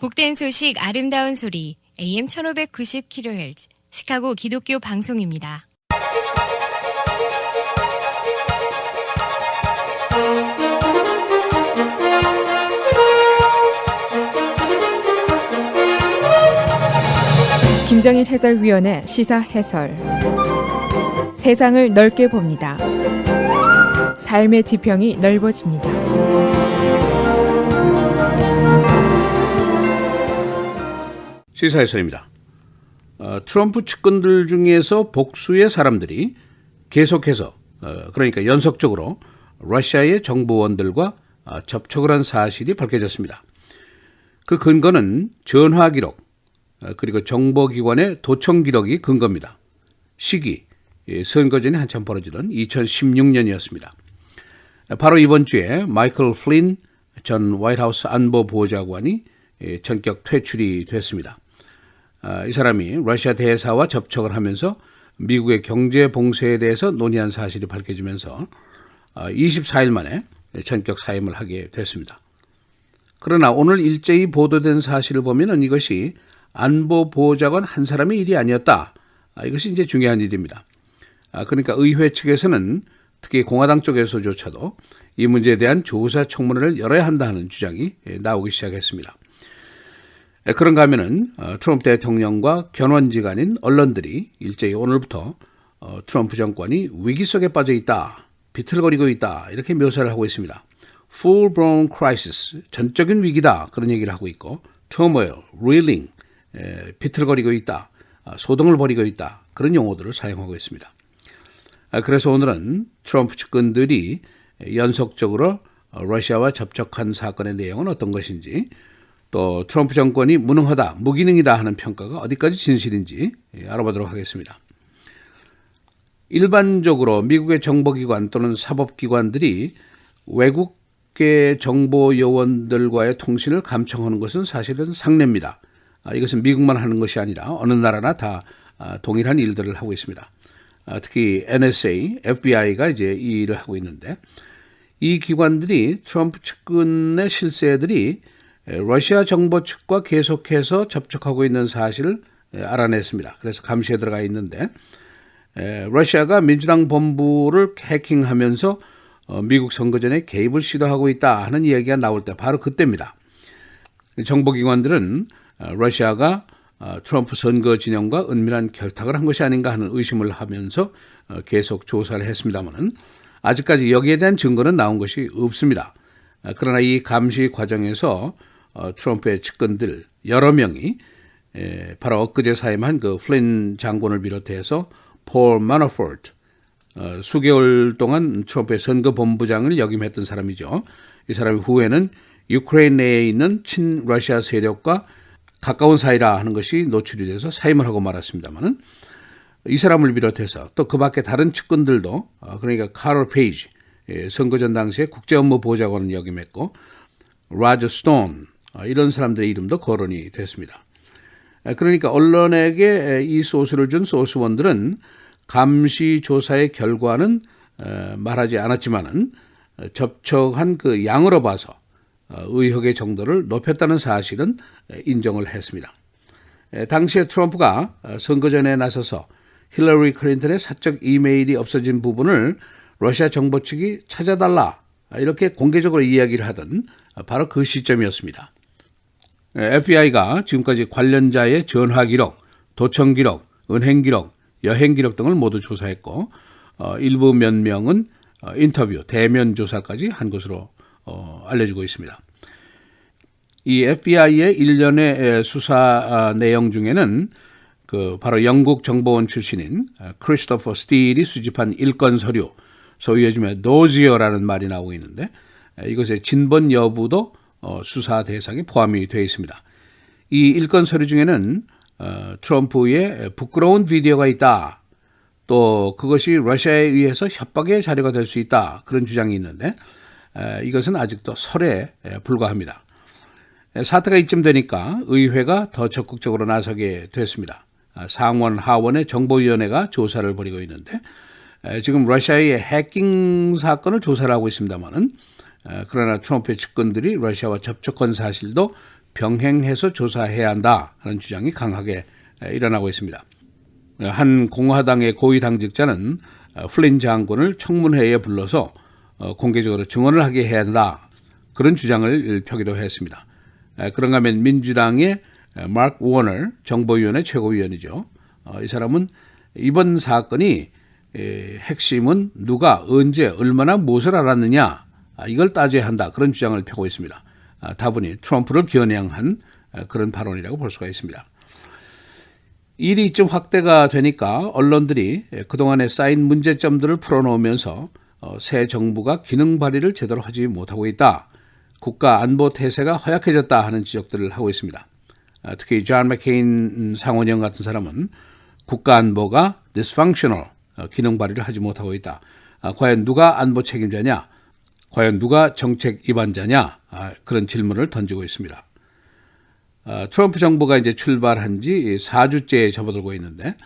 복된 소식 아름다운 소리 AM 1590kHz 시카고 기독교 방송입니다. 김정일 해설위원의 시사 해설. 세상을 넓게 봅니다. 삶의 지평이 넓어집니다. 시사 해설입니다. 트럼프 측근들 중에서 복수의 사람들이 계속해서 그러니까 연속적으로 러시아의 정보원들과 접촉을 한 사실이 밝혀졌습니다. 그 근거는 전화 기록 그리고 정보기관의 도청 기록이 근거입니다. 시기, 선거 전에 한참 벌어지던 2016년이었습니다. 바로 이번 주에 마이클 플린 전 화이트하우스 안보보좌관이 전격 퇴출이 됐습니다. 이 사람이 러시아 대사와 접촉을 하면서 미국의 경제 봉쇄에 대해서 논의한 사실이 밝혀지면서 24일 만에 전격 사임을 하게 됐습니다. 그러나 오늘 일제히 보도된 사실을 보면 이것이 안보보좌관 한 사람의 일이 아니었다. 이것이 이제 중요한 일입니다. 그러니까 의회 측에서는 특히 공화당 쪽에서조차도 이 문제에 대한 조사 청문회를 열어야 한다 하는 주장이 나오기 시작했습니다. 그런가 하면은 트럼프 대통령과 견원지간인 언론들이 일제히 오늘부터 트럼프 정권이 위기 속에 빠져 있다, 비틀거리고 있다 이렇게 묘사를 하고 있습니다. Full-blown crisis, 전적인 위기다 그런 얘기를 하고 있고 turmoil, reeling, 비틀거리고 있다, 소동을 벌이고 있다 그런 용어들을 사용하고 있습니다. 그래서 오늘은 트럼프 측근들이 연속적으로 러시아와 접촉한 사건의 내용은 어떤 것인지 또 트럼프 정권이 무능하다, 무기능이다 하는 평가가 어디까지 진실인지 알아보도록 하겠습니다. 일반적으로 미국의 정보기관 또는 사법기관들이 외국계 정보요원들과의 통신을 감청하는 것은 사실은 상례입니다. 이것은 미국만 하는 것이 아니라 어느 나라나 다 동일한 일들을 하고 있습니다. 특히 NSA, FBI가 이제 이 일을 하고 있는데 이 기관들이 트럼프 측근의 실세들이 러시아 정보 측과 계속해서 접촉하고 있는 사실을 알아냈습니다. 그래서 감시에 들어가 있는데 러시아가 민주당 본부를 해킹하면서 미국 선거 전에 개입을 시도하고 있다 하는 이야기가 나올 때 바로 그때입니다. 정보기관들은 러시아가 트럼프 선거 진영과 은밀한 결탁을 한 것이 아닌가 하는 의심을 하면서 계속 조사를 했습니다만 아직까지 여기에 대한 증거는 나온 것이 없습니다. 그러나 이 감시 과정에서 트럼프의 측근들 여러 명이 바로 엊그제 사임한 그 플린 장군을 비롯해서 폴 마나포트 수개월 동안 트럼프의 선거본부장을 역임했던 사람이죠. 이 사람이 후에는 우크라이나 내에 있는 친러시아 세력과 가까운 사이라 하는 것이 노출이 돼서 사임을 하고 말았습니다만 이 사람을 비롯해서 또 그 밖에 다른 측근들도 그러니까 카럴 페이지 선거전 당시에 국제업무보좌관을 역임했고 라저 스톤 이런 사람들의 이름도 거론이 됐습니다. 그러니까 언론에게 이 소스를 준 소스원들은 감시 조사의 결과는 말하지 않았지만은 접촉한 그 양으로 봐서 의혹의 정도를 높였다는 사실은 인정을 했습니다. 당시에 트럼프가 선거 전에 나서서 힐러리 클린턴의 사적 이메일이 없어진 부분을 러시아 정보 측이 찾아달라 이렇게 공개적으로 이야기를 하던 바로 그 시점이었습니다. FBI가 지금까지 관련자의 전화 기록, 도청 기록, 은행 기록, 여행 기록 등을 모두 조사했고 일부 몇 명은 인터뷰, 대면 조사까지 한 것으로 알려지고 있습니다. 이 FBI의 일련의 수사 내용 중에는 그 바로 영국 정보원 출신인 크리스토퍼 스틸이 수집한 일건 서류, 소위 요즘에 도지어라는 말이 나오고 있는데 이것의 진본 여부도 수사 대상에 포함이 되어 있습니다. 이 일건 서류 중에는 트럼프의 부끄러운 비디오가 있다. 또 그것이 러시아에 의해서 협박의 자료가 될 수 있다. 그런 주장이 있는데 이것은 아직도 설에 불과합니다. 사태가 이쯤 되니까 의회가 더 적극적으로 나서게 됐습니다. 상원, 하원의 정보위원회가 조사를 벌이고 있는데 지금 러시아의 해킹 사건을 조사를 하고 있습니다만은 그러나 트럼프의 측근들이 러시아와 접촉한 사실도 병행해서 조사해야 한다 하는 주장이 강하게 일어나고 있습니다. 한 공화당의 고위 당직자는 플린 장군을 청문회에 불러서 공개적으로 증언을 하게 해야 한다 그런 주장을 펴기도 했습니다. 그런가 하면 민주당의 마크 워너 정보위원회 최고위원이죠. 이 사람은 이번 사건이 핵심은 누가 언제 얼마나 무엇을 알았느냐 이걸 따져야 한다 그런 주장을 펴고 있습니다. 다분히 트럼프를 겨냥한 그런 발언이라고 볼 수가 있습니다. 일이 좀 확대가 되니까 언론들이 그동안에 쌓인 문제점들을 풀어놓으면서 새 정부가 기능 발휘를 제대로 하지 못하고 있다. 국가 안보 태세가 허약해졌다 하는 지적들을 하고 있습니다. 특히 존 맥케인 상원의원 같은 사람은 국가 안보가 dysfunctional, 기능 발휘를 하지 못하고 있다. 과연 누가 안보 책임자냐? 과연 누가 정책 위반자냐? 그런 질문을 던지고 있습니다. 트럼프 정부가 이제 출발한 지 4주째 접어들고 있는데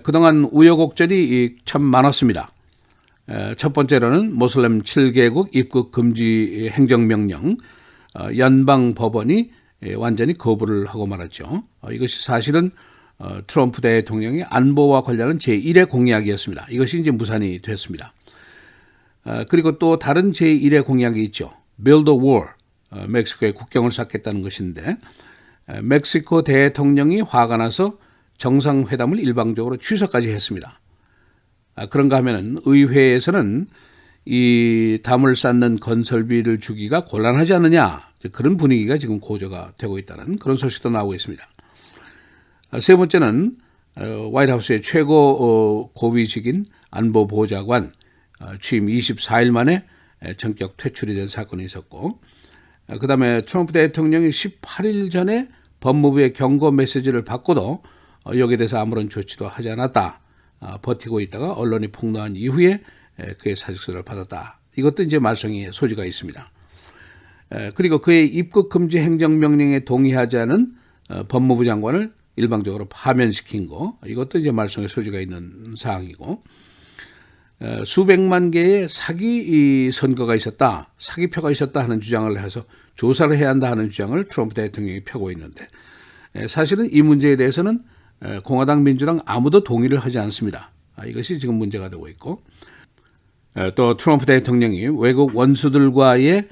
그동안 우여곡절이 참 많았습니다. 첫 번째로는 모슬렘 7개국 입국 금지 행정명령, 연방 법원이 완전히 거부를 하고 말았죠. 이것이 사실은 트럼프 대통령의 안보와 관련한 제1의 공약이었습니다. 이것이 이제 무산이 됐습니다. 그리고 또 다른 제1의 공약이 있죠. Build a wall, 멕시코에 국경을 쌓겠다는 것인데 멕시코 대통령이 화가 나서 정상회담을 일방적으로 취소까지 했습니다. 그런가 하면은 의회에서는 이 담을 쌓는 건설비를 주기가 곤란하지 않느냐 그런 분위기가 지금 고조가 되고 있다는 그런 소식도 나오고 있습니다. 세 번째는 화이트하우스의 최고 고위직인 안보보좌관 취임 24일 만에 전격 퇴출이 된 사건이 있었고 그 다음에 트럼프 대통령이 18일 전에 법무부의 경고 메시지를 받고도 여기에 대해서 아무런 조치도 하지 않았다. 버티고 있다가 언론이 폭로한 이후에 그의 사직서를 받았다. 이것도 이제 말썽의 소지가 있습니다. 그리고 그의 입국 금지 행정명령에 동의하지 않은 법무부 장관을 일방적으로 파면시킨 거, 이것도 이제 말썽의 소지가 있는 사항이고, 수백만 개의 사기 선거가 있었다, 사기표가 있었다 하는 주장을 해서 조사를 해야 한다 하는 주장을 트럼프 대통령이 펴고 있는데, 사실은 이 문제에 대해서는 공화당, 민주당 아무도 동의를 하지 않습니다. 이것이 지금 문제가 되고 있고, 또 트럼프 대통령이 외국 원수들과의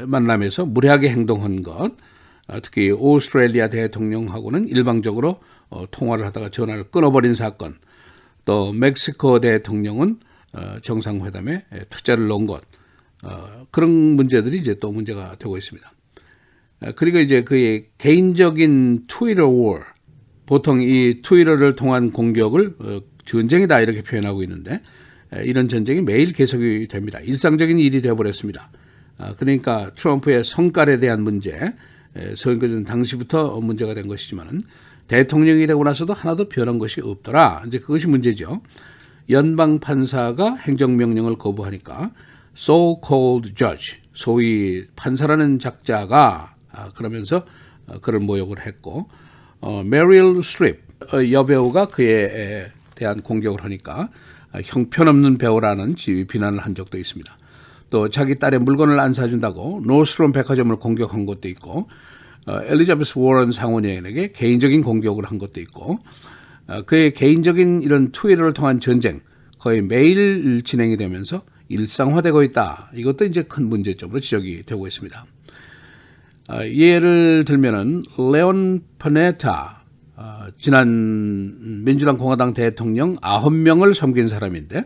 만남에서 무례하게 행동한 것, 특히 오스트레일리아 대통령하고는 일방적으로 통화를 하다가 전화를 끊어버린 사건, 또 멕시코 대통령은 정상회담에 투자를 놓은 것, 그런 문제들이 이제 또 문제가 되고 있습니다. 그리고 이제 그의 개인적인 트위터 워, 보통 이 트위터를 통한 공격을 전쟁이다 이렇게 표현하고 있는데 이런 전쟁이 매일 계속이 됩니다. 일상적인 일이 되어버렸습니다. 그러니까 트럼프의 성깔에 대한 문제, 선거전 당시부터 문제가 된 것이지만 대통령이 되고 나서도 하나도 변한 것이 없더라. 이제 그것이 문제죠. 연방 판사가 행정명령을 거부하니까 so-called judge, 소위 판사라는 작자가 그러면서 그를 모욕을 했고 메릴 스트립 여배우가 그에 대한 공격을 하니까 형편없는 배우라는 비난을 한 적도 있습니다. 또 자기 딸의 물건을 안 사준다고 노스트롬 백화점을 공격한 것도 있고 엘리자베스 워런 상원의원에게 개인적인 공격을 한 것도 있고 그의 개인적인 이런 트위터를 통한 전쟁 거의 매일 진행이 되면서 일상화되고 있다. 이것도 이제 큰 문제점으로 지적이 되고 있습니다. 예를 들면은 레온 파네타 지난 민주당 공화당 대통령 9명을 섬긴 사람인데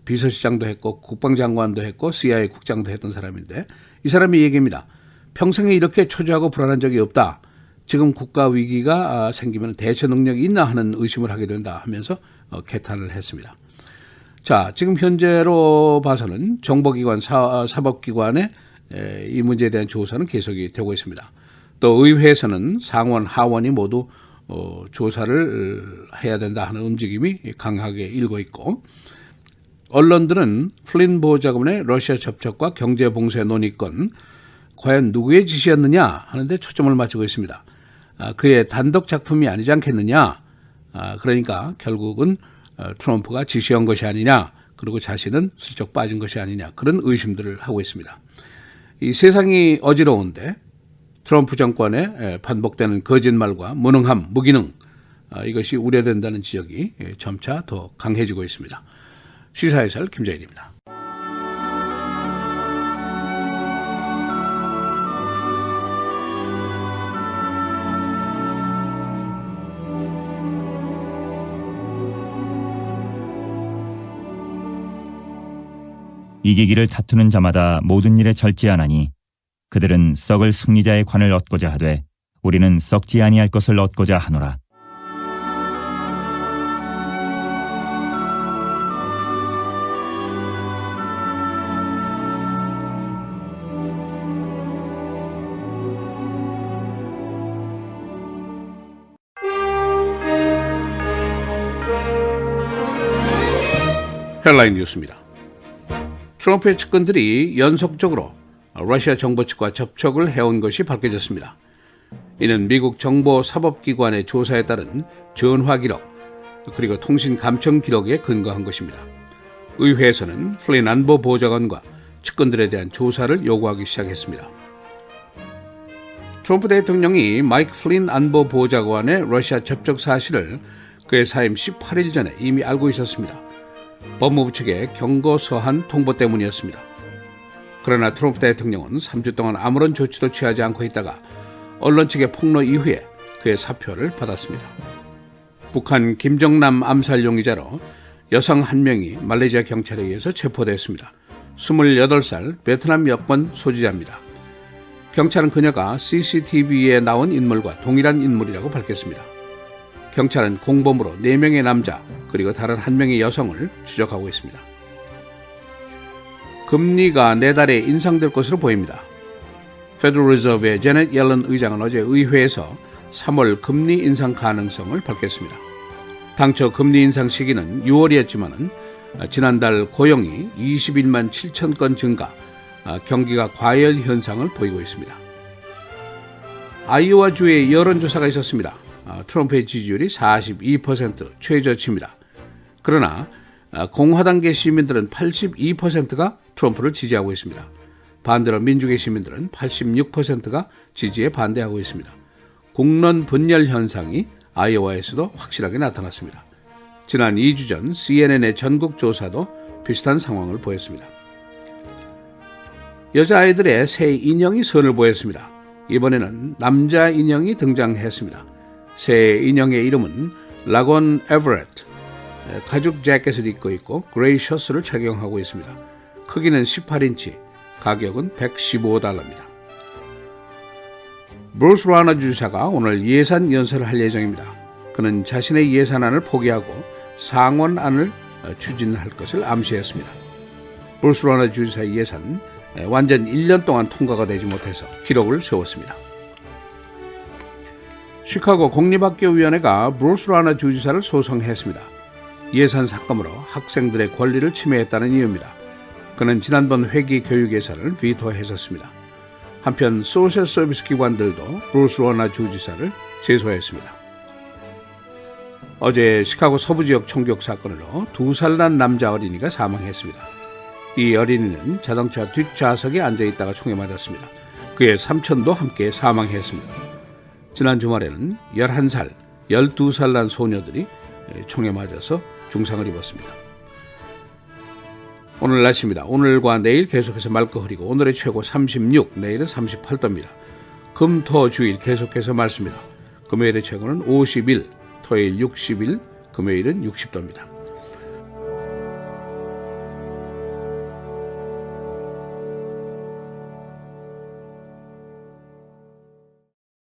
비서실장도 했고 국방장관도 했고 CIA 국장도 했던 사람인데 이 사람이 얘기합니다. 평생에 이렇게 초조하고 불안한 적이 없다. 지금 국가 위기가 생기면 대처 능력이 있나 하는 의심을 하게 된다 하면서 개탄을 했습니다. 자, 지금 현재로 봐서는 정보기관, 사법기관의 이 문제에 대한 조사는 계속이 되고 있습니다. 또 의회에서는 상원, 하원이 모두 조사를 해야 된다 하는 움직임이 강하게 일고 있고 언론들은 플린 보좌관의 러시아 접촉과 경제 봉쇄 논의건 과연 누구의 지시였느냐 하는데 초점을 맞추고 있습니다. 그의 단독 작품이 아니지 않겠느냐. 그러니까 결국은 트럼프가 지시한 것이 아니냐. 그리고 자신은 슬쩍 빠진 것이 아니냐. 그런 의심들을 하고 있습니다. 이 세상이 어지러운데 트럼프 정권의 반복되는 거짓말과 무능함, 무기능 이것이 우려된다는 지적이 점차 더 강해지고 있습니다. 시사해설 김정일입니다. 이기기를 다투는 자마다 모든 일에 절제하나니 그들은 썩을 승리자의 관을 얻고자 하되 우리는 썩지 아니할 것을 얻고자 하노라. 헬라인 뉴스입니다. 트럼프의 측근들이 연속적으로 러시아 정부 측과 접촉을 해온 것이 밝혀졌습니다. 이는 미국 정보사법기관의 조사에 따른 전화 기록 그리고 통신 감청 기록에 근거한 것입니다. 의회에서는 플린 안보보좌관과 측근들에 대한 조사를 요구하기 시작했습니다. 트럼프 대통령이 마이크 플린 안보보좌관의 러시아 접촉 사실을 그의 사임 18일 전에 이미 알고 있었습니다. 법무부 측의 경고서한 통보 때문이었습니다. 그러나 트럼프 대통령은 3주 동안 아무런 조치도 취하지 않고 있다가 언론 측의 폭로 이후에 그의 사표를 받았습니다. 북한 김정남 암살 용의자로 여성 한 명이 말레이시아 경찰에 의해서 체포됐습니다. 28살 베트남 여권 소지자입니다. 경찰은 그녀가 CCTV에 나온 인물과 동일한 인물이라고 밝혔습니다. 경찰은 공범으로 4명의 남자 그리고 다른 1명의 여성을 추적하고 있습니다. 금리가 내달에 인상될 것으로 보입니다. 페더럴 리저브의 제넷 옐런 의장은 어제 의회에서 3월 금리 인상 가능성을 밝혔습니다. 당초 금리 인상 시기는 6월이었지만 지난달 고용이 21만 7천 건 증가, 경기가 과열 현상을 보이고 있습니다. 아이오와주에 여론조사가 있었습니다. 트럼프의 지지율이 42% 최저치입니다. 그러나 공화당계 시민들은 82%가 트럼프를 지지하고 있습니다. 반대로 민주계 시민들은 86%가 지지에 반대하고 있습니다. 국론 분열 현상이 아이오와에서도 확실하게 나타났습니다. 지난 2주 전 CNN의 전국 조사도 비슷한 상황을 보였습니다. 여자아이들의 새 인형이 선을 보였습니다. 이번에는 남자 인형이 등장했습니다. 새 인형의 이름은 라곤 에버렛, 가죽 재킷을 입고 있고 그레이 셔츠를 착용하고 있습니다. 크기는 18인치, 가격은 $115입니다. 브루스 라너 주지사가 오늘 예산 연설을 할 예정입니다. 그는 자신의 예산안을 포기하고 상원안을 추진할 것을 암시했습니다. 브루스 라너 주지사의 예산 완전 1년 동안 통과가 되지 못해서 기록을 세웠습니다. 시카고 공립학교위원회가 브루스 라너 주지사를 소송했습니다. 예산 삭감으로 학생들의 권리를 침해했다는 이유입니다. 그는 지난번 회기 교육 예산을 비토했었습니다. 한편 소셜 서비스 기관들도 브루스 라너 주지사를 제소했습니다. 어제 시카고 서부지역 총격 사건으로 2살 난 남자 어린이가 사망했습니다. 이 어린이는 자동차 뒷좌석에 앉아있다가 총에 맞았습니다. 그의 삼촌도 함께 사망했습니다. 지난 주말에는 11살, 12살 난 소녀들이 총에 맞아서 중상을 입었습니다. 오늘 날씨입니다. 오늘과 내일 계속해서 맑고 흐리고 오늘의 최고 36, 내일은 38도입니다. 금, 토, 주일 계속해서 맑습니다. 금요일의 최고는 51, 토요일 61, 금요일은 60도입니다.